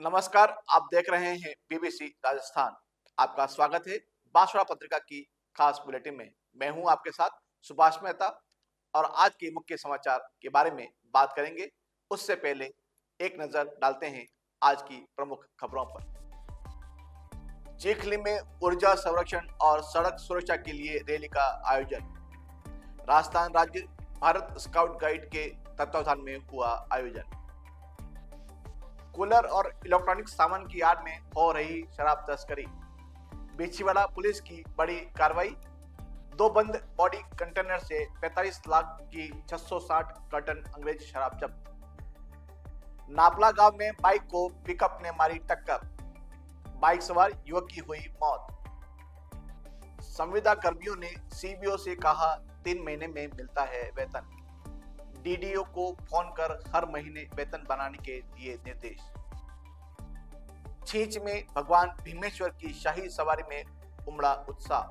नमस्कार। आप देख रहे हैं बीबीसी राजस्थान। आपका स्वागत है बांसवाड़ा पत्रिका की खास बुलेटिन में। मैं हूं आपके साथ सुभाष मेहता और आज के मुख्य समाचार के बारे में बात करेंगे। उससे पहले एक नजर डालते हैं आज की प्रमुख खबरों पर। चीखली में ऊर्जा संरक्षण और सड़क सुरक्षा के लिए रैली का आयोजन। राजस्थान राज्य भारत स्काउट गाइड के तत्वावधान में हुआ आयोजन। कूलर और इलेक्ट्रॉनिक सामान की आड़ में हो रही शराब तस्करी। बिछीवाड़ा पुलिस की बड़ी कार्रवाई। दो बंद बॉडी कंटेनर से 45 लाख की 660 कार्टन अंग्रेजी शराब जब्त। नापला गांव में बाइक को पिकअप ने मारी टक्कर। बाइक सवार युवक की हुई मौत। संविदा कर्मियों ने सीबीओ से कहा 3 महीने में मिलता है वेतन। डीडीओ को फोन कर हर महीने वेतन बनाने के दिए निर्देश। छींच में भगवान भीमेश्वर की शाही सवारी में उमड़ा उत्साह।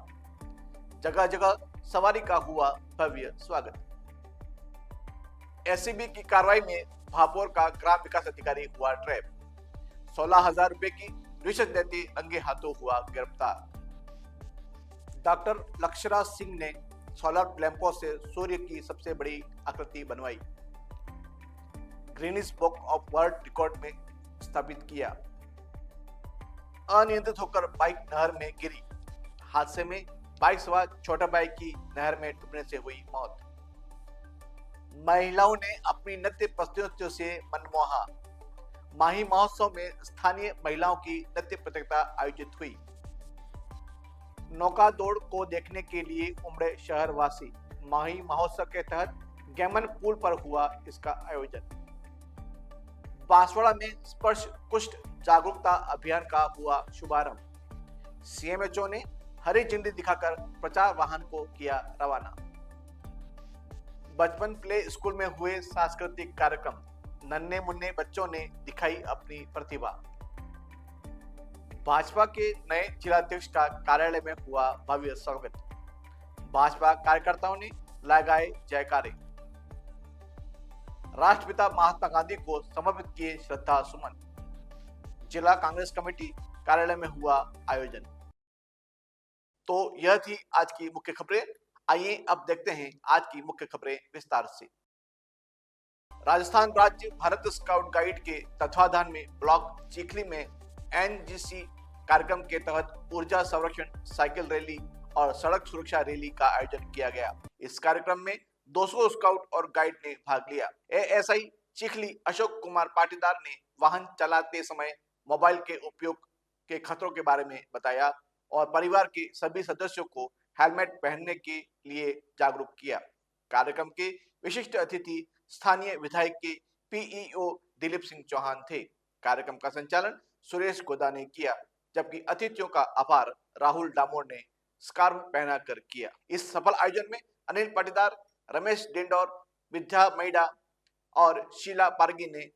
जगह जगह सवारी का हुआ भव्य स्वागत। एसीबी की कार्रवाई में भापोर का ग्राम विकास अधिकारी हुआ ट्रैप। 16,000 रुपए की रिश्वत देते रंगे हाथों हुआ गिरफ्तार। डॉक्टर लक्षराज सिंह ने सोलर लैंपों से सूर्य की सबसे बड़ी आकृति बनवाई। Guinness book of world record में स्थापित किया। अनियंत्रित होकर बाइक नहर में गिरी। हादसे में बाइक सवार छोटा बाइक की नहर में डूबने से हुई मौत। महिलाओं ने अपनी नृत्य प्रस्तुतियों से मनमोहा। माही महोत्सव में स्थानीय महिलाओं की नृत्य प्रतियोगिता आयोजित हुई। नौका दौड़ को देखने के लिए उमड़े शहरवासी। माही महोत्सव के तहत गैमन पुल पर हुआ इसका आयोजन। बांसवाड़ा में स्पर्श कुष्ठ जागरूकता अभियान का हुआ शुभारंभ। सीएमएचओ ने हरी झंडी दिखाकर प्रचार वाहन को किया रवाना। बचपन प्ले स्कूल में हुए सांस्कृतिक कार्यक्रम। नन्हे मुन्ने बच्चों ने दिखाई अपनी प्रतिभा। भाजपा के नए जिलाध्यक्ष का कार्यालय में हुआ भव्य स्वागत। भाजपा कार्यकर्ताओं ने लगाए जयकारे। राष्ट्रपिता महात्मा गांधी को समर्पित किए श्रद्धा सुमन। जिला कांग्रेस कमेटी कार्यालय में हुआ आयोजन। तो यह थी आज की मुख्य खबरें। आइए अब देखते हैं आज की मुख्य खबरें विस्तार से। राजस्थान राज्य भारत स्काउट गाइड के तत्वाधान में ब्लॉक चीखली में एनजीसी कार्यक्रम के तहत ऊर्जा संरक्षण साइकिल रैली और सड़क सुरक्षा रैली का आयोजन किया गया। इस कार्यक्रम में 200 स्काउट और गाइड ने भाग लिया। एएसआई चीखली अशोक कुमार पाटीदार ने वाहन चलाते समय मोबाइल के उपयोग के खतरों के बारे में बताया और परिवार के सभी सदस्यों को हेलमेट पहनने के लिए जागरूक किया। कार्यक्रम के विशिष्ट अतिथि स्थानीय विधायक के पीईओ दिलीप सिंह चौहान थे। कार्यक्रम का संचालन सुरेश गोदा ने किया, जबकि अतिथियों का आभार राहुल डामोर ने स्कार्फ पहनाकर किया। इस सफल आयोजन में अनिल पाटीदार, रमेश डिंडोर, विद्या मैडा और शीला पारगी ने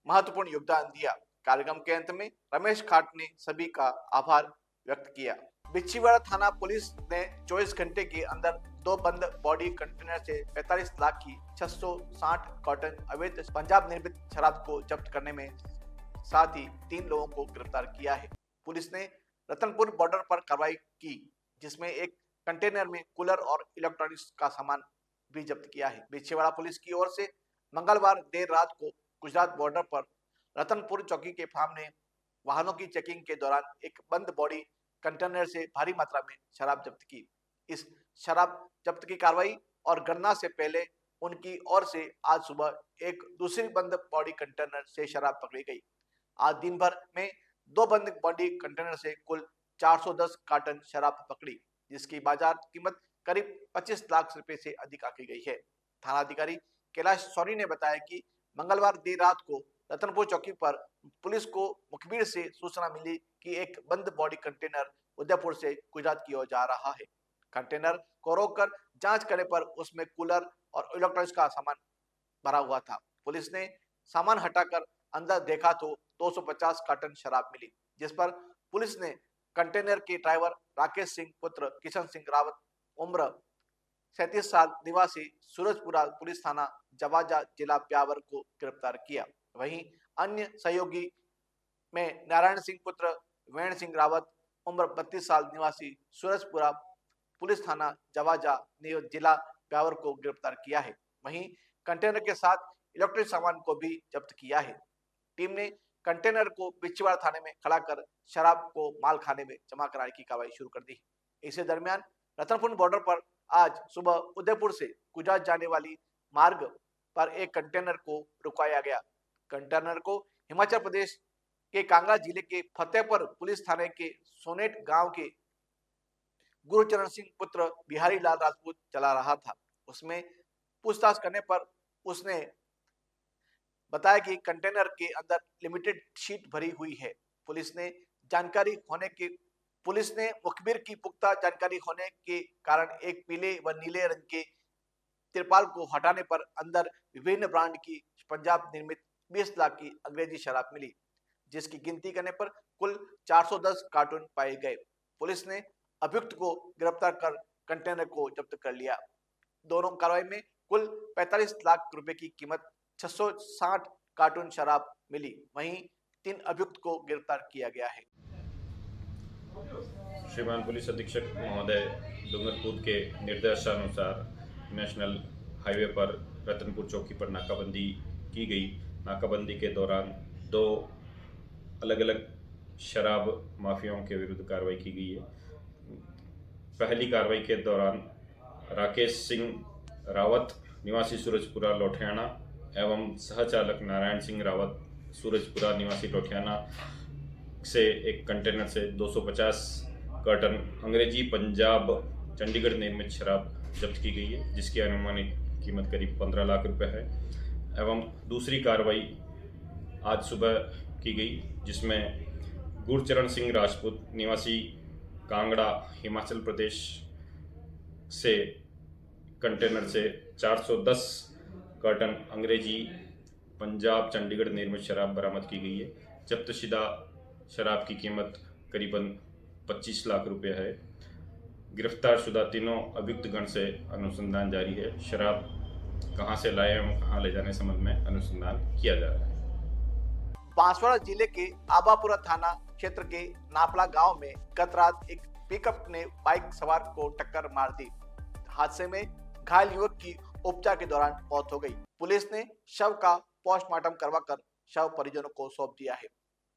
महत्वपूर्ण योगदान दिया। कार्यक्रम के अंत में रमेश खाट ने सभी का आभार व्यक्त किया। बिछीवाड़ा थाना पुलिस ने 24 घंटे के अंदर 2 बंद बॉडी कंटेनर से 45 लाख की 660 कार्टन अवैध पंजाब निर्मित शराब को जब्त करने में साथ ही 3 लोगों को गिरफ्तार किया है। पुलिस ने रतनपुर बॉर्डर पर कार्रवाई की, जिसमें एक कंटेनर में कूलर और इलेक्ट्रॉनिक्स का सामान भी जब्त किया है। बिछीवाड़ा पुलिस की ओर से मंगलवार देर रात को गुजरात बॉर्डर पर रतनपुर चौकी के सामने वाहनों की चेकिंग के दौरान एक बंद बॉडी कंटेनर से भारी मात्रा में शराब जब्त की। इस शराब जब्त की कार्रवाई और गणना से पहले उनकी ओर से आज सुबह एक दूसरी बंद बॉडी कंटेनर से शराब पकड़ी गई। आज दिन भर में 2 बंद बॉडी कंटेनर से कुल 410 कार्टन शराब पकड़ी, जिसकी बाजार कीमत करीब 25 लाख रुपए से अधिक आंकी गई है। थानाधिकारी कैलाश सौरी ने बताया कि मंगलवार देर रात को रतनपुर चौकी पर पुलिस को मुखबिर से सूचना मिली कि एक बंद बॉडी कंटेनर उदयपुर से गुजरात की ओर जा रहा है। कंटेनर को रोककर जांच करने पर उसमें कूलर और इलेक्ट्रॉनिक्स का सामान भरा हुआ था। पुलिस ने सामान हटाकर अंदर देखा तो 250 कार्टन शराब मिली, जिस पर पुलिस ने कंटेनर के ड्राइवर राकेश सिंह पुत्र किशन सिंह रावत उम्र 37 साल निवासी सूरजपुरा पुलिस थाना जवाजा जिला ब्यावर को गिरफ्तार किया। वहीं अन्य सहयोगी में नारायण सिंह पुत्र वेण सिंह रावत उम्र 32 साल निवासी सूरजपुरा पुलिस थाना जवाजा ने जिला ब्यावर को गिरफ्तार किया है। वहीं कंटेनर के साथ इलेक्ट्रॉनिक सामान को भी जब्त किया है। टीम ने कंटेनर को बिछवाड़ा थाने में खड़ा कर शराब को माल खाने में जमा कराने की कार्रवाई शुरू कर दी। इसी दरमियान रतनपुर बॉर्डर पर आज सुबह उदयपुर से गुजरात जाने वाली मार्ग पर एक कंटेनर को रुकाया गया। कंटेनर को हिमाचल प्रदेश के कांगड़ा जिले के फतेहपुर पुलिस थाने के सोनेट गांव के गुरुचरण सिंह पुत्र बिहारी लाल राजपूत चला रहा था। उसमें पूछताछ करने पर उसने बताया कि कंटेनर के अंदर लिमिटेड शीट भरी हुई है। पुलिस ने मुखबिर की पुख्ता जानकारी होने के कारण एक पीले व नीले रंग के तिरपाल को हटाने पर अंदर विभिन्न ब्रांड की पंजाब निर्मित 20 लाख की अंग्रेजी शराब मिली, जिसकी गिनती करने पर कुल 410 कार्टून पाए गए। पुलिस ने अभियुक्त को गिरफ्तार कर कंटेनर को जब्त कर लिया। दोनों कार्रवाई में कुल 45 लाख रुपए की कीमत 660 कार्टून शराब मिली। वहीं 3 अभियुक्त को गिरफ्तार किया गया है। श्रीमान पुलिस अधीक्षक महोदय डूंगरपुर के निर्देशानुसार नेशनल हाईवे पर रतनपुर चौकी पर नाकाबंदी की गई। नाकाबंदी के दौरान 2 अलग अलग शराब माफियाओं के विरुद्ध कार्रवाई की गई है। पहली कार्रवाई के दौरान राकेश सिंह रावत निवासी सूरजपुरा लोठियाना एवं सहचालक नारायण सिंह रावत सूरजपुरा निवासी लोठियाना से एक कंटेनर से 250 कार्टन अंग्रेजी पंजाब चंडीगढ़ निर्मित शराब जब्त की गई है, जिसकी अनुमानित कीमत करीब 15 लाख रुपए है। एवं दूसरी कार्रवाई आज सुबह की गई, जिसमें गुरचरण सिंह राजपूत निवासी कांगड़ा हिमाचल प्रदेश से कंटेनर से 410 कार्टन अंग्रेजी पंजाब चंडीगढ़ निर्मित शराब बरामद की गई है। जब्तशुदा शराब की कीमत करीबन 25 लाख रुपए है। गिरफ्तार शुदा तीनों अभियुक्त गण से अनुसंधान जारी है। शराब कहां से लाए एवं कहां ले जाने संबंध में अनुसंधान किया जा रहा है। बांसवाड़ा जिले के आबापुरा थाना क्षेत्र के नापला गांव में गत रात एक पिकअप ने बाइक सवार को टक्कर मार दी। हादसे में घायल युवक की उपचार के दौरान मौत हो गई। पुलिस ने शव का पोस्टमार्टम करवाकर शव परिजनों को सौंप दिया है।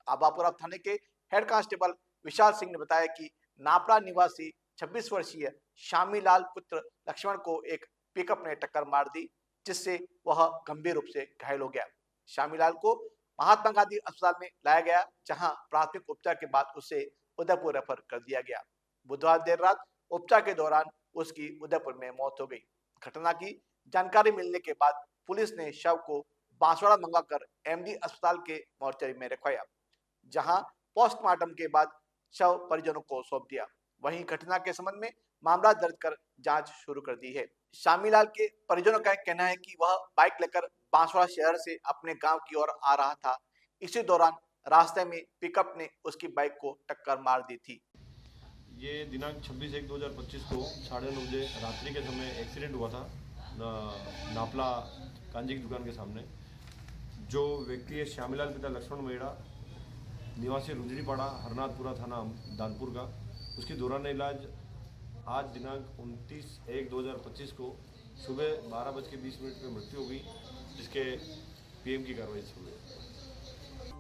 आबापुरा थाने के हेड कांस्टेबल विशाल सिंह ने बताया कि नापड़ा निवासी 26 वर्षीय शामी लाल पुत्र लक्ष्मण को एक पिकअप ने टक्कर मार दी, जिससे वह गंभीर रूप से घायल हो गया। शामी लाल को महात्मा गांधी अस्पताल में लाया गया, जहां प्राथमिक उपचार के बाद उसे उदयपुर रेफर कर दिया गया। बुधवार देर रात उपचार के दौरान उसकी उदयपुर में मौत हो गई। घटना की जानकारी मिलने के बाद पुलिस ने शव को बांसवाड़ा मंगाकर एमडी अस्पताल के मोर्चरी में रखवाया, जहां पोस्टमार्टम के बाद शव परिजनों को सौंप दिया। वहीं घटना के संबंध में मामला दर्ज कर जांच शुरू कर दी है। शामीलाल के परिजनों का कहना है कि वह बाइक लेकर बांसवाड़ा शहर से अपने गांव की ओर आ रहा था। इसी दौरान रास्ते में पिकअप ने उसकी बाइक को टक्कर मार दी थी। ये दिनांक 26/1/2025 को 9:30 बजे रात्रि के समय एक्सीडेंट हुआ था नापला कांजी की दुकान के सामने। जो व्यक्ति है श्यामीलाल पिता लक्ष्मण मेड़ा निवासी रुजड़ीपाड़ा हरनाथपुरा थाना दानपुर का, उसकी दौरान इलाज आज दिनांक 29/1/2025 को सुबह 12:20 पर मृत्यु हो गई, जिसके पीएम की कार्रवाई शुरू हुई।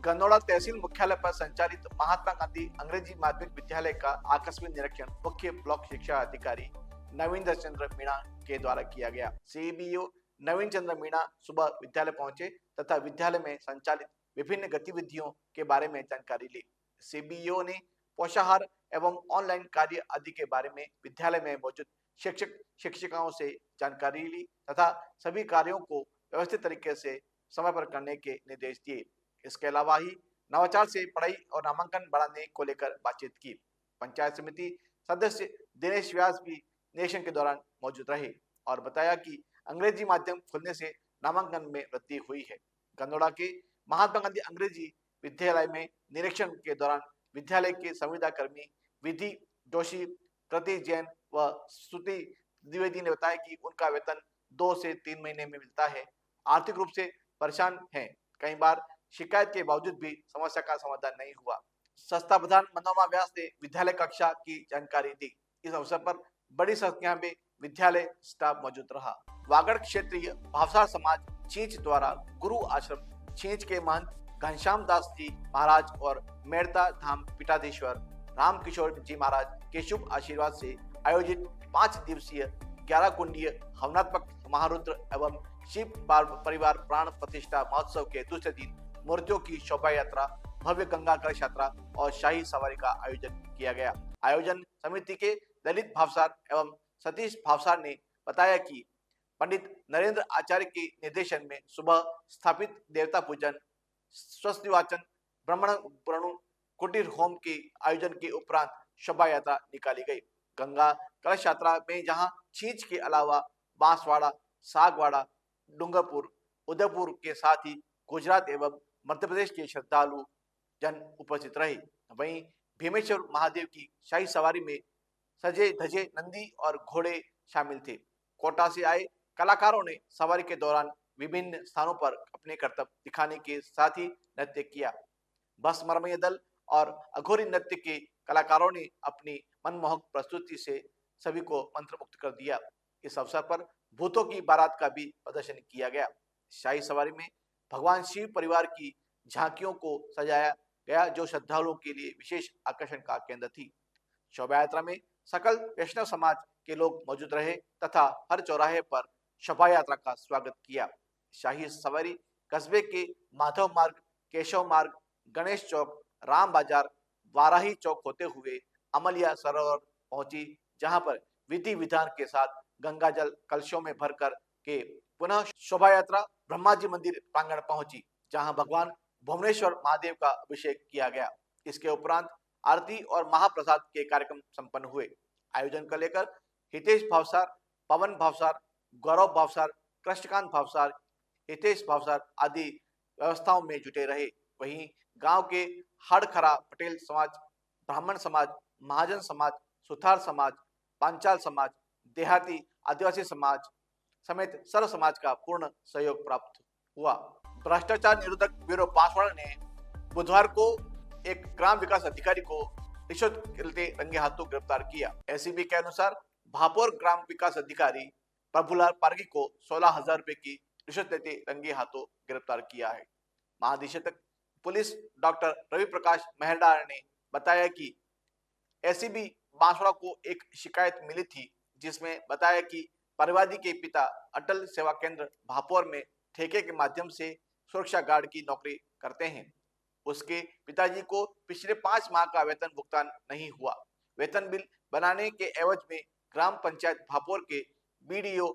गंदौड़ा तहसील मुख्यालय पर संचालित महात्मा गांधी अंग्रेजी माध्यमिक विद्यालय का आकस्मिक निरीक्षण मुख्य ब्लॉक शिक्षा अधिकारी नवीन चंद्र मीणा के द्वारा किया गया। सीबीओ नवीन चंद्र मीणा सुबह विद्यालय पहुंचे तथा विद्यालय में संचालित विभिन्न गतिविधियों के बारे में जानकारी ली। सीबीओ ने पोषाहार एवं ऑनलाइन कार्य आदि के बारे में विद्यालय में मौजूद शिक्षक शिक्षिकाओं से जानकारी ली तथा सभी कार्यों को व्यवस्थित तरीके से समय पर करने के निर्देश दिए। इसके अलावा ही नवाचार से पढ़ाई और नामांकन बढ़ाने को लेकर बातचीत की। पंचायत समिति सदस्य दिनेश व्यास भी निरीक्षण के दौरान मौजूद रहे और बताया कि अंग्रेजी माध्यम खुलने से नामांकन में वृद्धि हुई है। गंदौड़ा के महात्मा गांधी अंग्रेजी विद्यालय में निरीक्षण के दौरान विद्यालय के संविदा कर्मी विधि जोशी, कृति जैन व स्तुति द्विवेदी ने बताया कि उनका वेतन 2 से 3 महीने में मिलता है। आर्थिक रूप से परेशान हैं। कई बार शिकायत के बावजूद भी समस्या का समाधान नहीं हुआ। संस्था प्रधान मनोरमा व्यास ने विद्यालय कक्षा की जानकारी दी। इस अवसर पर बड़ी संख्या में विद्यालय स्टाफ मौजूद रहा। वागड़ क्षेत्रीय भावसार समाज चींच द्वारा गुरु आश्रम चींच के महंत घनश्याम दास जी महाराज और मेड़ता धाम पीठाधीश्वर रामकिशोर जी महाराज के शुभ आशीर्वाद से आयोजित 5 दिवसीय 11 कुंडीय हवनात्मक महारुद्र एवं शिव परिवार प्राण प्रतिष्ठा महोत्सव के दूसरे दिन मूर्तियों की शोभा यात्रा, भव्य गंगा कलश यात्रा और शाही सवारी का आयोजन किया गया। आयोजन समिति के ललित भावसार एवं सतीश भावसार ने बताया कि पंडित नरेंद्र आचार्य के निर्देशन में सुबह स्थापित देवता पूजन, स्वस्ति वाचन, ब्राह्मण प्रणु कुटीर होम के आयोजन के उपरांत शोभा यात्रा निकाली गई। गंगा कलश यात्रा में जहां चींच के अलावा बांसवाड़ा, सागवाड़ा, डूंगरपुर, उदयपुर के साथ ही गुजरात एवं मध्य प्रदेश के श्रद्धालु जन उपस्थित रहे। वहीं भीमेश्वर महादेव की शाही सवारी में सजे धजे नंदी और घोड़े शामिल थे। कोटा से आए कलाकारों ने सवारी के दौरान विभिन्न स्थानों पर अपने करतब दिखाने के साथ ही नृत्य किया। बस मरमय दल और अघोरी नृत्य के कलाकारों ने अपनी मनमोहक प्रस्तुति से सभी को मंत्रमुग्ध कर दिया। इस अवसर पर भूतों की बारात का भी प्रदर्शन किया गया। शाही सवारी में भगवान शिव परिवार की झांकियों को सजाया गया, जो श्रद्धालुओं के लिए विशेष आकर्षण का केंद्र थी। शोभा यात्रा में सकल वैष्णव समाज के लोग मौजूद रहे तथा हर चौराहे पर शोभा यात्रा का स्वागत किया। शाही सवारी कस्बे के माधव मार्ग, केशव मार्ग, गणेश चौक, राम बाजार, वाराही चौक होते हुए अमलिया सरोवर पहुंची, जहां पर विधि विधान के साथ गंगा जल कलशों में भरकर के पुनः शोभा यात्रा ब्रह्मा जी मंदिर प्रांगण पहुंची, जहां भगवान भुवनेश्वर महादेव का अभिषेक किया गया। इसके उपरांत आरती और महाप्रसाद के कार्यक्रम संपन्न हुए। आयोजन को लेकर हितेश भावसार, पवन भावसार, गौरव भावसार, कृष्णकांत भावसार, हितेश भावसार आदि व्यवस्थाओं में जुटे रहे। वहीं गांव के हड़खरा पटेल समाज, ब्राह्मण समाज, महाजन समाज, सुथार समाज, पांचाल समाज, देहाती आदिवासी समाज समेत सर्व समाज का पूर्ण सहयोग प्राप्त हुआ। भ्रष्टाचार निरोधक ब्यूरो बांसवाड़ा ने बुधवार को एक ग्राम विकास अधिकारी को रिश्वत लेते रंगे हाथों गिरफ्तार किया। एसीबी के अनुसार भापोर ग्राम विकास अधिकारी प्रभुलाल पारगी को 16,000 रुपए की रिश्वत लेते रंगे हाथों गिरफ्तार किया है। महानिदेशक पुलिस डॉक्टर रवि प्रकाश मेहरडार ने बताया कि एसीबी बांसवाड़ा को एक शिकायत मिली थी, जिसमें बताया कि परिवादी के पिता अटल सेवा केंद्र भापोर में ठेके के माध्यम से सुरक्षा गार्ड की नौकरी करते हैं। उसके पिताजी को पिछले 5 माह का वेतन भुगतान नहीं हुआ। वेतन बिल बनाने के एवज में ग्राम पंचायत भापोर के बीडीओ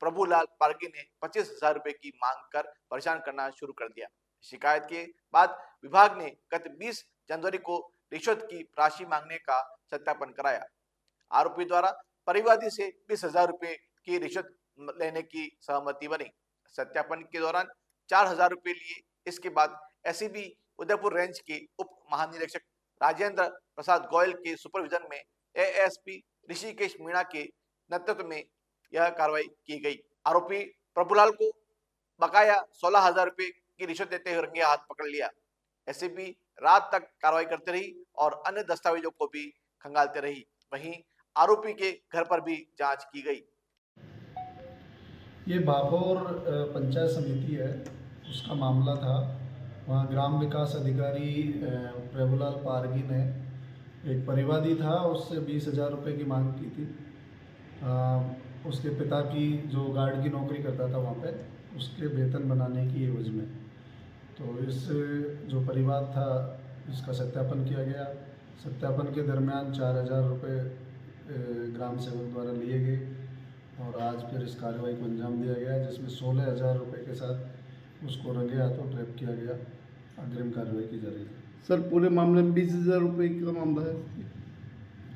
प्रभुलाल पारगी ने 25,000 रुपए की मांग कर परेशान करना शुरू कर दिया। शिकायत के बाद विभाग ने गत 20 जनवरी को रिश्वत की राशि मांगने का सत्यापन कराया। आरोपी द्वारा परिवादी से 20,000 रुपए की रिश्वत लेने की सहमति बनी। सत्यापन के दौरान 4,000 रुपए लिए। इसके बाद एसीबी उदयपुर रेंज के उप महानिरीक्षक राजेंद्र प्रसाद गोयल के सुपरविजन में एएसपी ऋषिकेश मीणा के नेतृत्व में यह कार्रवाई की गई। आरोपी प्रभुलाल को बकाया 16,000 रुपए की रिश्वत देते हुए रंगे हाथ पकड़ लिया। एसीबी रात तक कार्रवाई करती रही और अन्य दस्तावेजों को भी खंगालते रही। वहीं आरोपी के घर पर भी जांच की गई। ये भापोर पंचायत समिति है, उसका मामला था। वहाँ ग्राम विकास अधिकारी प्रभुलाल पारगी ने एक परिवादी था, उससे 20,000 रुपये की मांग की थी। उसके पिता की जो गार्ड की नौकरी करता था वहाँ पे, उसके वेतन बनाने की एवज में। तो इस जो परिवार था इसका सत्यापन किया गया। सत्यापन के दरमियान 4,000 रुपये ग्राम सेवक द्वारा लिए गए और आज फिर इस कार्रवाई को अंजाम दिया गया, जिसमें 16,000 रुपये के साथ उसको रंगे हाथों ट्रैप किया गया। अग्रिम कार्रवाई की जा रही है। सर पूरे मामले में 20,000 रुपये का मामला है।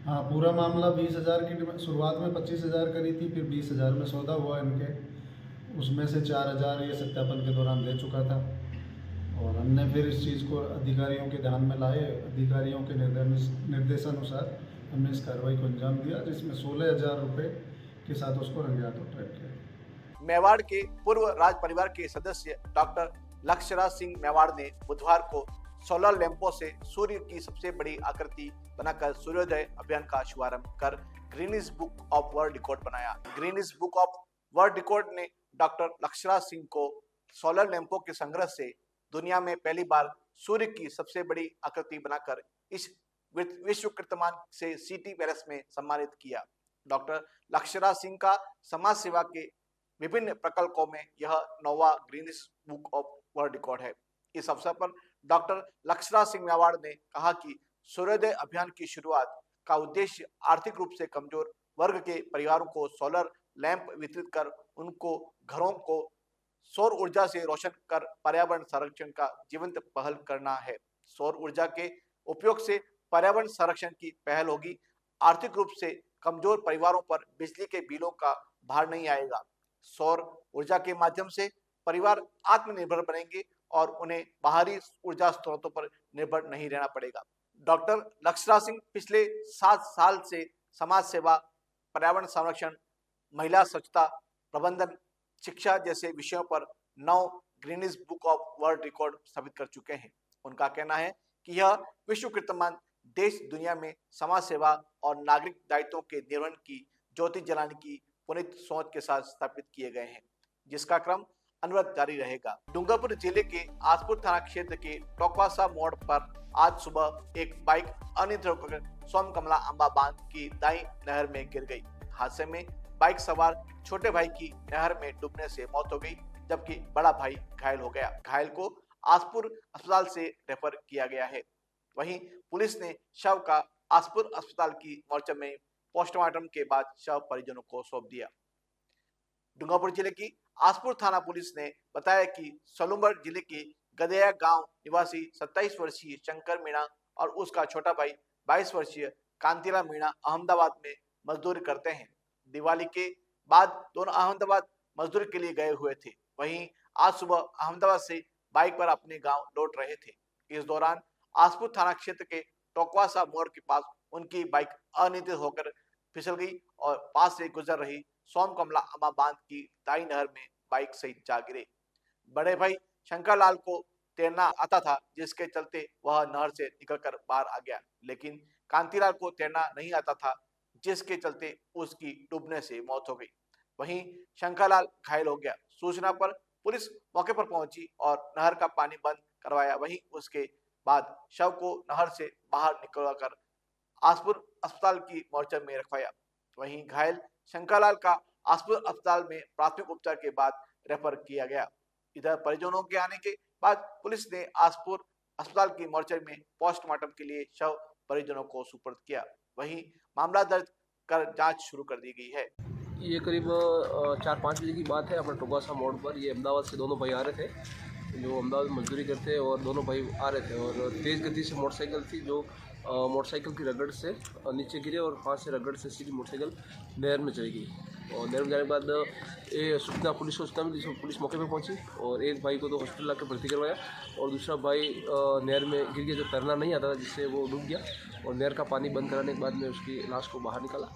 हाँ, पूरा मामला 20,000 की शुरुआत में 25,000 करी थी, फिर 20,000 में सौदा हुआ इनके। उसमें से 4,000 ये सत्यापन के दौरान दे चुका था और हमने फिर इस चीज़ को अधिकारियों के ध्यान में लाए। अधिकारियों के निर्देशानुसार हमने इस कार्रवाई को अंजाम दिया, जिसमें 16,000 रुपये के साथ उसको रंगे हाथों ट्रैप किया। मेवाड़ के पूर्व राज परिवार के सदस्य डॉक्टर लक्ष्यराज सिंह मेवाड़ ने बुधवार को सोलर लैंपों से सूर्य की सबसे बड़ी आकृति बनाकर सूर्योदय अभियान का शुभारंभ कर Guinness book of world record बनाया। Guinness book of world record ने डॉक्टर लक्ष्यराज सिंह को सोलर लैंपों के संग्रह से दुनिया में पहली बार सूर्य की सबसे बड़ी आकृति बनाकर इस विश्व कीर्तिमान से सिटी पैलेस में सम्मानित किया। डॉक्टर लक्ष्यराज सिंह का समाज सेवा के विभिन्न प्रकल्पों में यह 9वां Guinness book of world record है। इस अवसर पर डॉक्टर लक्ष्यराज सिंह मेवाड़ ने कहा कि सूर्योदय अभियान की शुरुआत का उद्देश्य आर्थिक रूप से कमजोर वर्ग के परिवारों को सोलर लैंप वितरित कर उनको घरों को सौर ऊर्जा से रोशन कर पर्यावरण संरक्षण का जीवंत पहल करना है। सौर ऊर्जा के उपयोग से पर्यावरण संरक्षण की पहल होगी। आर्थिक रूप से कमजोर परिवारों पर बिजली के बिलों का भार नहीं आएगा। सौर ऊर्जा के माध्यम से परिवार आत्मनिर्भर बनेंगे और उन्हें बाहरी ऊर्जा स्रोतों पर निर्भर नहीं रहना पड़ेगा। डॉक्टर लक्ष्यराज सिंह पिछले 7 साल से समाज सेवा, पर्यावरण संरक्षण, महिला स्वच्छता, प्रबंधन, शिक्षा जैसे विषयों पर 9 Guinness book of world record स्थापित कर चुके हैं। उनका कहना है कि यह विश्व कीर्तिमान देश दुनिया में समाज सेवा और नागरिक दायित्वों के निर्वहन की ज्योति जलाने की पुनीत सोच के साथ स्थापित किए गए हैं, जिसका क्रम अनवरत जारी रहेगा। डूंगरपुर जिले के आसपुर थाना क्षेत्र के टोकवासा मोड़ पर आज सुबह एक बाइक अनियंत्रित होकर सोमकमला अंबा बांध की दाई नहर में गिर गई। हादसे में बाइक सवार छोटे भाई की नहर में डूबने से मौत हो गई, जबकि बड़ा भाई घायल हो गया। घायल को आसपुर अस्पताल से रेफर किया गया है। वहीं पुलिस ने शव का आसपुर अस्पताल की मोर्चर में पोस्टमार्टम के बाद शव परिजनों को सौंप दिया। डूंगरपुर जिले की आसपुर थाना पुलिस ने बताया कि सलूम्बर जिले के गदेया गांव निवासी 27 वर्षीय शंकर मीणा और उसका छोटा भाई 22 वर्षीय कांतिलाल मीणा अहमदाबाद में मजदूरी करते हैं। दिवाली के बाद दोनों अहमदाबाद मजदूरी के लिए गए हुए थे। वहीं आज सुबह अहमदाबाद से बाइक पर अपने गांव लौट रहे थे। इस दौरान आसपुर थाना क्षेत्र के टोकवासा मोड़ के पास उनकी बाइक अनियंत्रित होकर फिसल गई और पास से गुजर रही सोमकमला अम्बा बांध की दाई नहर में बाइक सहित जा गिरे। बड़े भाई शंकर लाल को तैरना आता था, जिसके चलते वह नहर से निकलकर बाहर आ गया, लेकिन कांतिलाल को तैरना नहीं आता था, जिसके चलते उसकी डूबने से मौत हो गई। वहीं शंकरलाल घायल हो गया। सूचना पर पुलिस मौके पर पहुंची और नहर का पानी बंद करवाया। वहीं उसके बाद शव को नहर से बाहर निकलवाकर आसपुर अस्पताल की मोर्चर में रखवाया। वहीं घायल शंकरलाल का आसपुर अस्पताल में प्राथमिक उपचार के बाद रेफर किया गया। इधर परिजनों के आने के बाद पुलिस ने आसपुर अस्पताल की मोर्चर में पोस्टमार्टम के लिए शव परिजनों को सुपुर्द किया। वहीं मामला दर्ज कर जांच शुरू कर दी गई है। ये करीब 4-5 बजे की बात है। अपना टोकवासा मोड़ पर ये अहमदाबाद से दोनों भाई आ रहे थे, जो अहमदाबाद में मजदूरी करते हैं, और दोनों भाई आ रहे थे और तेज़ गति से मोटरसाइकिल थी, जो मोटरसाइकिल की रगड़ से नीचे गिरे और वहाँ से रगड़ से सीधी मोटरसाइकिल नहर में चली गई। और नहर में जाने के बाद ये सूचना पुलिस को सूचना मिली, जिसमें पुलिस मौके पर पहुंची और एक भाई को तो हॉस्पिटल लाकर भर्ती करवाया और दूसरा भाई नहर में गिर गया, जो तैरना नहीं आता था, जिससे वो डूब गया। और नहर का पानी बंद कराने के बाद में उसकी लाश को बाहर निकाला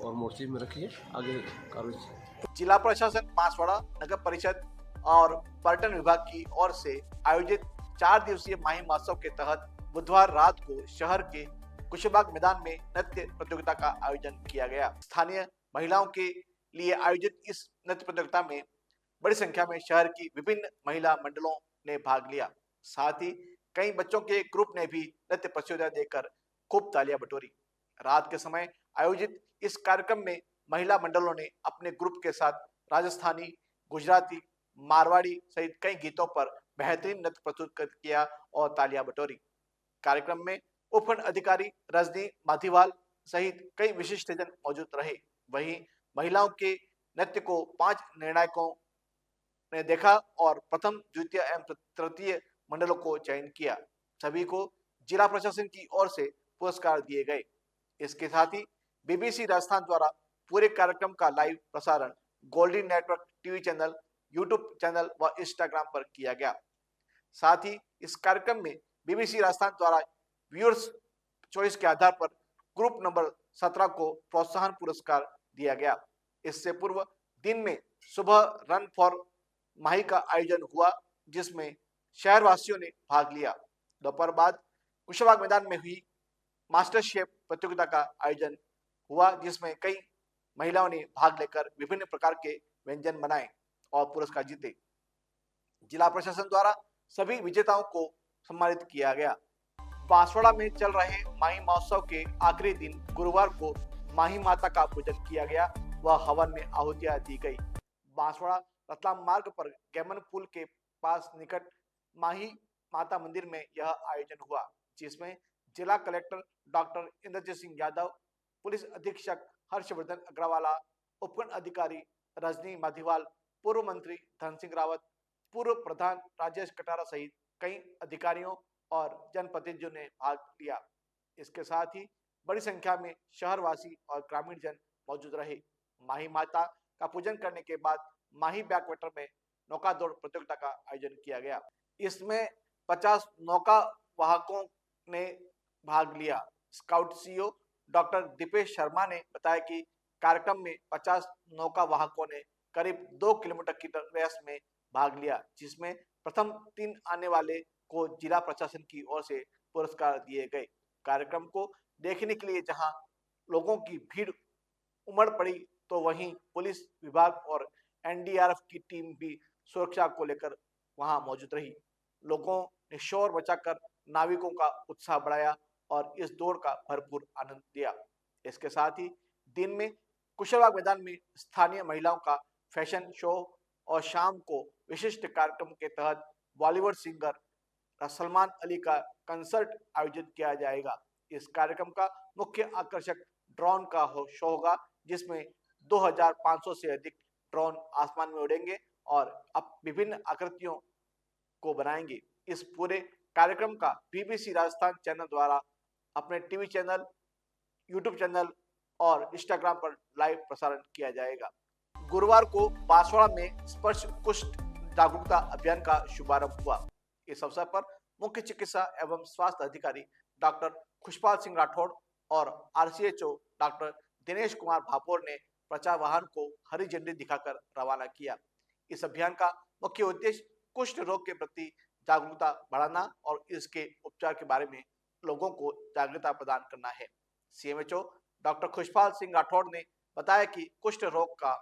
और मोर्चे में रखी है। आगे कार्रवाई। जिला प्रशासन, बांसवाड़ा नगर परिषद और पर्यटन विभाग की ओर से आयोजित 4 दिवसीय माही महोत्सव के तहत बुधवार रात को शहर के कुशबाग मैदान में नृत्य प्रतियोगिता का आयोजन किया गया। स्थानीय महिलाओं के लिए आयोजित इस नृत्य प्रतियोगिता में बड़ी संख्या में शहर की विभिन्न महिला मंडलों ने भाग लिया। साथ ही कई बच्चों के ग्रुप ने भी नृत्य प्रतियोगिता देकर खूब तालियां बटोरी। रात के समय आयोजित इस कार्यक्रम में महिला मंडलों ने अपने ग्रुप के साथ राजस्थानी, गुजराती, मारवाड़ी सहित कई गीतों पर बेहतरीन नृत्य प्रस्तुत किया और तालियां बटोरी। कार्यक्रम में उपखंड अधिकारी रजनी माधीवाल सहित कई विशिष्टजन मौजूद रहे। वहीं महिलाओं के नृत्य को 5 निर्णायकों ने देखा और प्रथम, द्वितीय एवं तृतीय मंडलों को चयन किया। सभी को जिला प्रशासन की ओर से पुरस्कार दिए गए। इसके साथ ही बीबीसी राजस्थान द्वारा पूरे कार्यक्रम का लाइव प्रसारण golden network TV channel, YouTube channel व इंस्टाग्राम पर किया गया। साथ ही इस कार्यक्रम में बीबीसी राजस्थान द्वारा व्यूअर्स चॉइस के आधार पर ग्रुप नंबर 17 को प्रोत्साहन पुरस्कार दिया गया। इससे पूर्व दिन में सुबह रन फॉर माही का आयोजन हुआ, जिसमें शहरवासियों ने भाग लिया। दोपहर बाद कुशवाग मैदान में हुई मास्टर शेफ प्रतियोगिता का आयोजन हुआ, जिसमें कई महिलाओं ने भाग लेकर विभिन्न प्रकार के व्यंजन बनाए और पुरस्कार जीते। जिला प्रशासन द्वारा सभी विजेताओं को सम्मानित किया गया। बांसवाड़ा में चल रहे माही महोत्सव के आखिरी दिन गुरुवार को माही माता का पूजन किया गया व हवन में आहुतियां दी गई। बांसवाड़ा रतलाम मार्ग पर गेमन पुल के पास निकट माही माता मंदिर में यह आयोजन हुआ, जिसमें जिला collector doctor Indrajeet Singh Yadav, police अधीक्षक हर्षवर्धन अग्रवाला, उपखंड अधिकारी रजनी माधीवाल, पूर्व मंत्री धन सिंह रावत, पूर्व प्रधान राजेश कटारा सहित कई अधिकारियों और जनप्रतिनिधियों ने भाग लिया। इसके साथ ही बड़ी संख्या में शहरवासी और ग्रामीण जन मौजूद रहे। माही माता का पूजन करने के बाद माही बैकवाटर में नौका दौड़ प्रतियोगिता का आयोजन किया गया। इसमें 50 नौका वाहकों ने भाग लिया। Scout CEO doctor Deepesh Sharma ने बताया कि कार्यक्रम में 50 नौका वाहकों ने करीब 2 किलोमीटर की रेस में भाग लिया, जिसमें प्रथम 3 आने वाले को जिला प्रशासन की ओर से पुरस्कार दिए गए। कार्यक्रम को देखने के लिए जहां लोगों की भीड़ उमड़ पड़ी, तो वहीं पुलिस विभाग और एनडीआरएफ की टीम भी सुरक्षा को लेकर वहां मौजूद रही। लोगों ने शोर मचाकर नाविकों का उत्साह बढ़ाया और इस दौड़ का भरपूर आनंद लिया। इसके साथ ही दिन में कुशवाग मैदान में स्थानीय महिलाओं का फैशन शो और शाम को विशिष्ट कार्यक्रम के तहत बॉलीवुड सिंगर सलमान अली का कंसर्ट आयोजित किया जाएगा। इस कार्यक्रम का मुख्य आकर्षक ड्रोन का शो होगा, जिसमें 2500 से अधिक ड्रोन आसमान में उड़ेंगे और अब विभिन्न आकृतियों को बनाएंगे। इस पूरे कार्यक्रम का बीबीसी राजस्थान चैनल द्वारा अपने टीवी चैनल, यूट्यूब चैनल और इंस्टाग्राम पर लाइव प्रसारण किया जाएगा। गुरुवार को बांसवाड़ा में स्पर्श कुष्ठ जागरूकता अभियान का शुभारंभ हुआ। इस अवसर पर मुख्य चिकित्सा एवं स्वास्थ्य अधिकारी डॉक्टर खुशपाल सिंह राठौड़ और आरसीएचओ डॉक्टर दिनेश कुमार भापोर ने प्रचार वाहन को हरी झंडी दिखाकर रवाना किया। इस अभियान का मुख्य उद्देश्य कुष्ठ रोग के प्रति जागरूकता बढ़ाना और इसके उपचार के बारे में लोगों को जागरूकता प्रदान करना है। सीएमएचओ डॉक्टर खुशपाल सिंह राठौड़ ने बताया कि कुष्ठ रोग का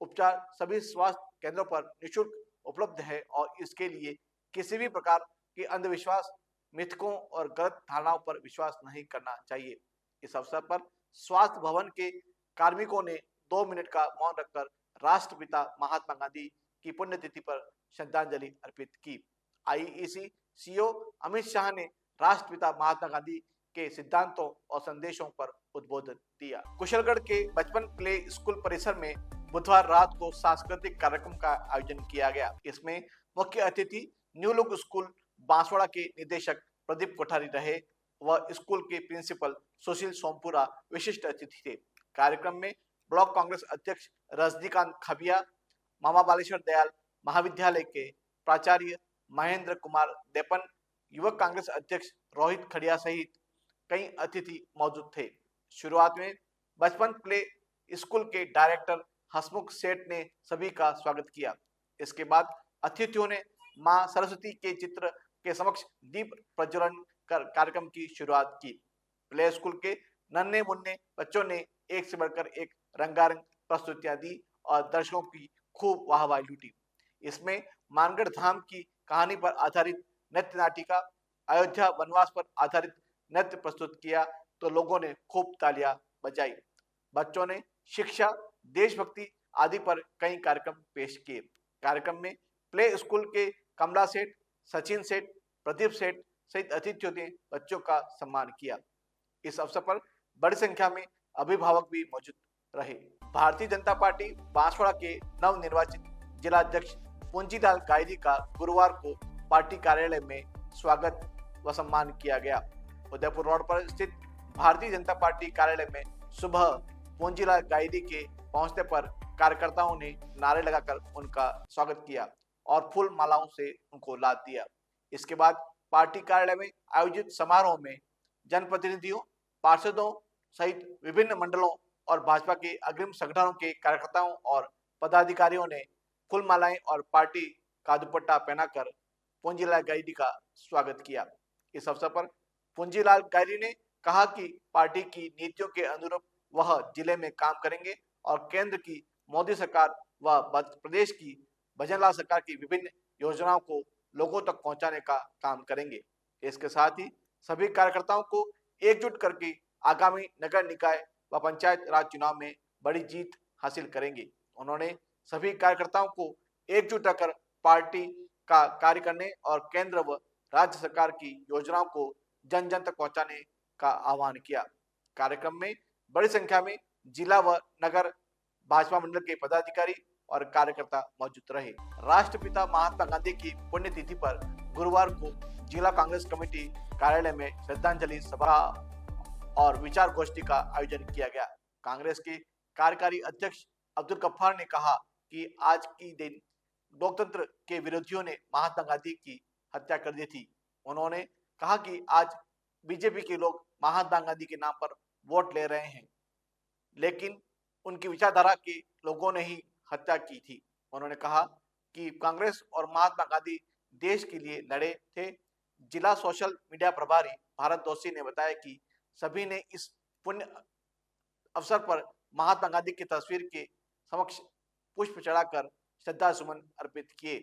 उपचार सभी स्वास्थ्य केंद्रों पर निःशुल्क उपलब्ध है और इसके लिए किसी भी प्रकार के अंधविश्वास, मिथकों और गलत धारणाओं पर विश्वास नहीं करना चाहिए। इस अवसर पर स्वास्थ्य भवन के कार्मिकों ने 2 मिनट का मौन रखकर राष्ट्रपिता महात्मा गांधी की पुण्यतिथि पर श्रद्धांजलि अर्पित की। आईईसी सीईओ अमित शाह ने राष्ट्रपिता महात्मा गांधी के सिद्धांतों और संदेशों पर उद्बोधन दिया। कुशलगढ़ के बचपन प्ले स्कूल परिसर में बुधवार रात को सांस्कृतिक कार्यक्रम का आयोजन किया गया। इसमें मुख्य अतिथि न्यू लुक स्कूल बांसवाड़ा के निदेशक प्रदीप कोठारी रहे व स्कूल के प्रिंसिपल सुशील सोमपुरा विशिष्ट अतिथि थे। कार्यक्रम में ब्लॉक कांग्रेस अध्यक्ष रजनीकांत खबिया, मामा बालेश्वर दयाल महाविद्यालय के प्राचार्य महेंद्र कुमार देपन, युवक कांग्रेस अध्यक्ष रोहित खड़िया सहित कई अतिथि मौजूद थे। शुरुआत में बचपन प्ले स्कूल के डायरेक्टर हसमुख सेठ ने सभी का स्वागत किया। इसके बाद अतिथियों ने मां सरस्वती के चित्र के समक्ष दीप प्रज्वलन कर कार्यक्रम की शुरुआत की। प्ले स्कूल के नन्हे मुन्ने बच्चों ने एक से बढ़कर एक रंगारंग प्रस्तुतियां दी और दर्शकों की खूब वाहवाही लूटी। इसमें मानगढ़ धाम की कहानी पर आधारित नृत्य नाटिका, अयोध्या वनवास पर आधारित नृत्य प्रस्तुत किया तो लोगों ने खूब तालियां बजाई। बच्चों ने शिक्षा, देशभक्ति आदि पर कई कार्यक्रम पेश किए। कार्यक्रम में प्ले स्कूल के कमला सेठ, सचिन सेठ, प्रदीप सेठ सहित अतिथियों ने बच्चों का सम्मान किया। इस अवसर पर बड़ी संख्या में अभिभावक भी मौजूद रहे। भारतीय जनता पार्टी बांसवाड़ा के नवनिर्वाचित जिला अध्यक्ष पूंजीलाल गायरी का गुरुवार को पार्टी कार्यालय में स्वागत व सम्मान किया गया। उदयपुर रोड पर स्थित भारतीय जनता पार्टी कार्यालय में सुबह पूंजीलाल गायरी के पहुंचने पर कार्यकर्ताओं ने नारे लगाकर उनका स्वागत किया और फूल मालाओं से उनको लाद दिया। इसके बाद पार्टी कार्यालय में आयोजित समारोह में जनप्रतिनिधियों, पार्षदों सहित विभिन्न मंडलों और भाजपा के अग्रिम संगठनों के कार्यकर्ताओं और पदाधिकारियों ने फूल मालाएं और पार्टी का दुपट्टा पहनाकर पुंजीलाल गायरी का स्वागत किया। इस अवसर पर पुंजीलाल गायरी ने कहा कि पार्टी की नीतियों के अनुरूप वह जिले में काम करेंगे और केंद्र की मोदी सरकार व प्रदेश की भजनलाल सरकार की विभिन्न योजनाओं को लोगों तक पहुंचाने का काम करेंगे। इसके साथ ही सभी कार्यकर्ताओं को एकजुट करके आगामी नगर निकाय व पंचायत राज चुनाव में बड़ी जीत हासिल करेंगे। उन्होंने सभी कार्यकर्ताओं को एकजुट रखकर पार्टी का कार्य करने और केंद्र व राज्य सरकार की योजनाओं को जन जन तक पहुंचाने का आह्वान किया। कार्यक्रम में बड़ी संख्या में जिला व नगर भाजपा मंडल के पदाधिकारी और कार्यकर्ता मौजूद रहे। राष्ट्रपिता महात्मा गांधी की पुण्यतिथि पर गुरुवार को जिला कांग्रेस कमेटी कार्यालय में श्रद्धांजलि सभा और विचार गोष्ठी का आयोजन किया गया। कांग्रेस के कार्यकारी अध्यक्ष अब्दुल गफ्फार ने कहा कि आज की दिन लोकतंत्र के विरोधियों ने महात्मा गांधी की हत्या कर दी थी। उन्होंने कहा कि आज बीजेपी के लोग महात्मा गांधी के नाम पर वोट ले रहे हैं, लेकिन उनकी विचारधारा के लोगों ने ही हत्या की थी। उन्होंने कहा कि कांग्रेस और महात्मा गांधी देश के लिए लड़े थे। जिला सोशल मीडिया प्रभारी भारत दोषी ने बताया कि सभी ने इस पुण्य अवसर पर महात्मा गांधी की तस्वीर के समक्ष पुष्प चढ़ाकर श्रद्धा सुमन अर्पित किए।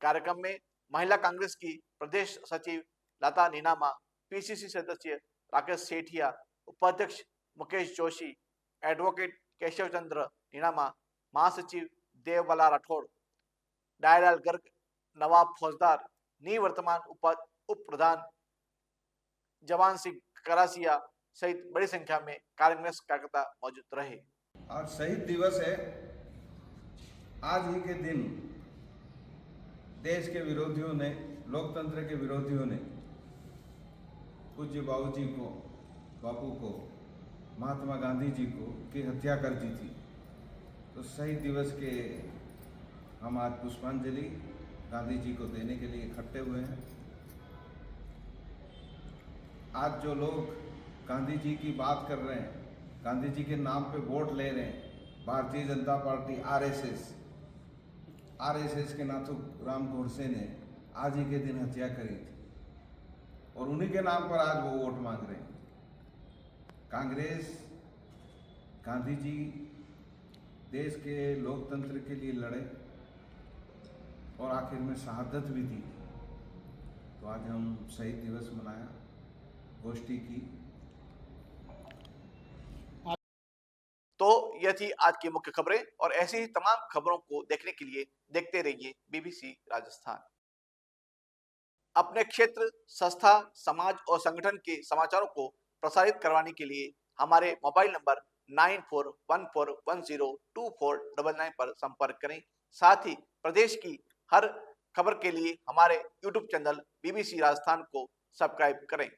कार्यक्रम में महिला कांग्रेस की प्रदेश सचिव लता नीनामा, पीसीसी सदस्य राकेश सेठिया, उपाध्यक्ष मुकेश जोशी, एडवोकेट केशव चंद्र नीनामा, महासचिव देवबाला राठौड़, डायलाल गर्ग, नवाब फौजदार, निवर्तमान उप प्रधान जवान सिंह करासिया सहित बड़ी संख्या में कांग्रेस कार्यकर्ता मौजूद रहे। आज शहीद दिवस है। आज ही के दिन देश के विरोधियों ने, लोकतंत्र के विरोधियों ने पूज्य बापू को, महात्मा गांधी जी को की हत्या कर दी थी। तो शहीद दिवस के हम आज पुष्पांजलि गांधी जी को देने के लिए इकट्ठे हुए हैं। आज जो लोग गांधी जी की बात कर रहे हैं, गांधी जी के नाम पे वोट ले रहे हैं, भारतीय जनता पार्टी आरएसएस के नाथू राम गोडसे ने आज ही के दिन हत्या करी थी और उन्हीं के नाम पर आज वो वोट मांग रहे हैं। कांग्रेस, गांधी जी देश के लोकतंत्र के लिए लड़े और आखिर में शहादत भी दी। तो आज हम शहीद दिवस मनाया, गोष्ठी की। तो यह थी आज की मुख्य खबरें और ऐसी ही तमाम खबरों को देखने के लिए देखते रहिए बीबीसी राजस्थान। अपने क्षेत्र, संस्था, समाज और संगठन के समाचारों को प्रसारित करवाने के लिए हमारे मोबाइल नंबर 9414102499 पर संपर्क करें। साथ ही प्रदेश की हर खबर के लिए हमारे YouTube चैनल बीबीसी राजस्थान को सब्सक्राइब करें।